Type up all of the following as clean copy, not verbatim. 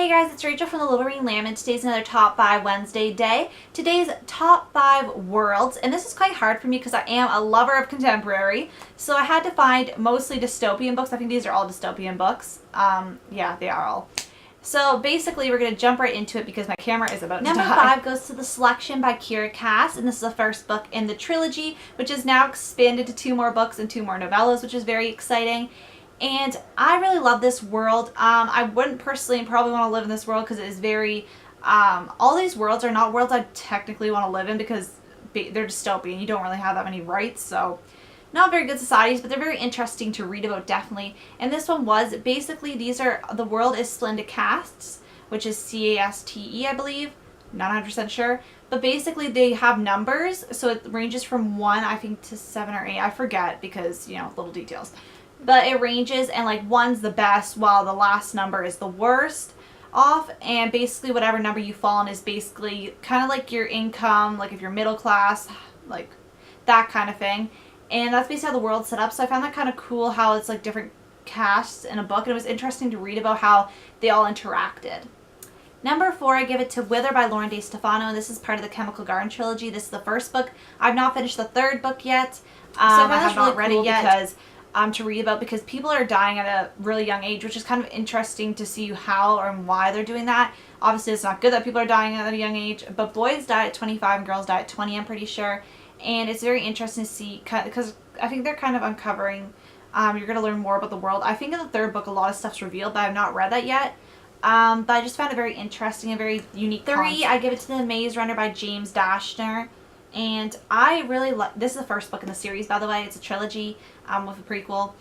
Hey guys, it's Rachel from the Little Green Lamb, and today's another Top 5 Wednesday day. Today's Top 5 Worlds, and this is quite hard for me because I am a lover of contemporary, so I had to find mostly dystopian books. I think these are all dystopian books. Yeah, they are all. So basically, we're going to jump right into it because my camera is about to die. Number 5 goes to The Selection by Kiera Cass, and this is the first book in the trilogy, which is now expanded to 2 more books and 2 more novellas, which is very exciting. And I really love this world. I wouldn't personally probably want to live in this world because it is very, all these worlds are not worlds I technically want to live in because they're dystopian. You don't really have that many rights, so not very good societies, but they're very interesting to read about, definitely. And this one was, basically, the world is split into castes, which is C-A-S-T-E, I believe. Not 100% sure. But basically, they have numbers, so it ranges from 1, I think, to 7 or 8. I forget because, you know, little details. But it ranges, and like 1's the best while the last number is the worst off, and basically whatever number you fall in is basically kind of like your income, like if you're middle class, like that kind of thing. And that's basically how the world's set up, so I found that kind of cool how it's like different castes in a book, and it was interesting to read about how they all interacted. Number 4, I give it to Wither by Lauren De Stefano, and this is part of the Chemical Garden trilogy. This is the first book. I've not finished the 3rd book yet. I have not read it yet because to read about, because people are dying at a really young age, which is kind of interesting to see how and why they're doing that. Obviously, it's not good that people are dying at a young age, but boys die at 25 and girls die at 20, I'm pretty sure. And it's very interesting to see, because I think they're kind of uncovering, you're going to learn more about the world. I think in the 3rd book, a lot of stuff's revealed, but I've not read that yet. But I just found it very interesting and very unique. 3, I give it to The Maze Runner by James Dashner. And I really like, this is the first book in the series, by the way. It's a trilogy with a prequel.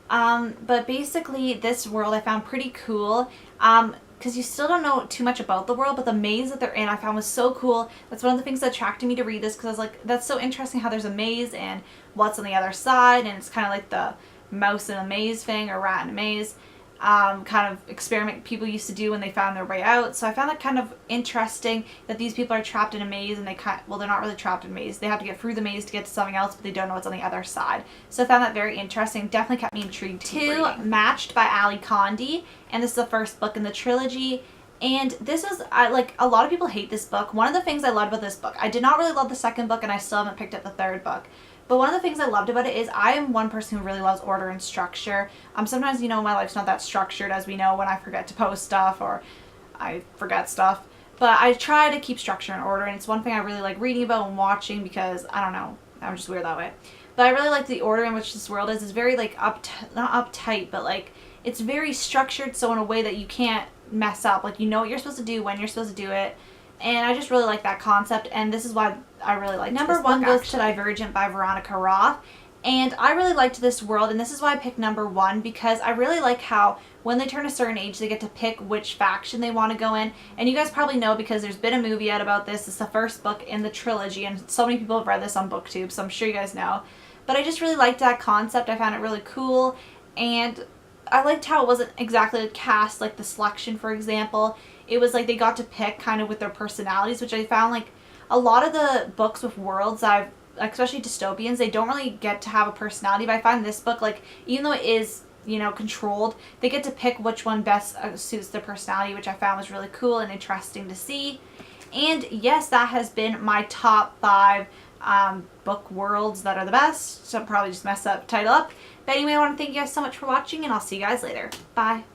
But basically, this world I found pretty cool because you still don't know too much about the world, but the maze that they're in I found was so cool. That's one of the things that attracted me to read this, because I was like, that's so interesting how there's a maze and what's on the other side, and it's kind of like the mouse in a maze thing, or rat in a maze. Kind of experiment people used to do when they found their way out. So I found that kind of interesting that these people are trapped in a maze, and well, they're not really trapped in a maze. They have to get through the maze to get to something else, but they don't know what's on the other side. So I found that very interesting. Definitely kept me intrigued. 2, Matched by Ali Condi, and this is the first book in the trilogy. And this is, like, a lot of people hate this book. One of the things I loved about this book, I did not really love the 2nd book, and I still haven't picked up the 3rd book. But one of the things I loved about it is I am one person who really loves order and structure. Sometimes, you know, my life's not that structured, as we know, when I forget to post stuff or I forget stuff. But I try to keep structure and order, and it's one thing I really like reading about and watching because, I don't know, I'm just weird that way. But I really like the order in which this world is. It's very, like, not uptight, but, like, it's very structured, so in a way that you can't mess up. Like, you know what you're supposed to do, when you're supposed to do it. And I just really like that concept, and this is why I really like Number 1 goes to Divergent by Veronica Roth. And I really liked this world, and this is why I picked number 1, because I really like how when they turn a certain age, they get to pick which faction they want to go in. And you guys probably know because there's been a movie out about this. It's the first book in the trilogy, and so many people have read this on BookTube, so I'm sure you guys know. But I just really liked that concept. I found it really cool, and I liked how it wasn't exactly a cast like The Selection, for example. It was like they got to pick kind of with their personalities, which I found like a lot of the books with worlds especially dystopians, they don't really get to have a personality. But I find this book, like, even though it is, you know, controlled, they get to pick which one best suits their personality, which I found was really cool and interesting to see. And yes, that has been my top 5 book worlds that are the best. So I'll probably just mess that title up. But anyway, I want to thank you guys so much for watching, and I'll see you guys later. Bye.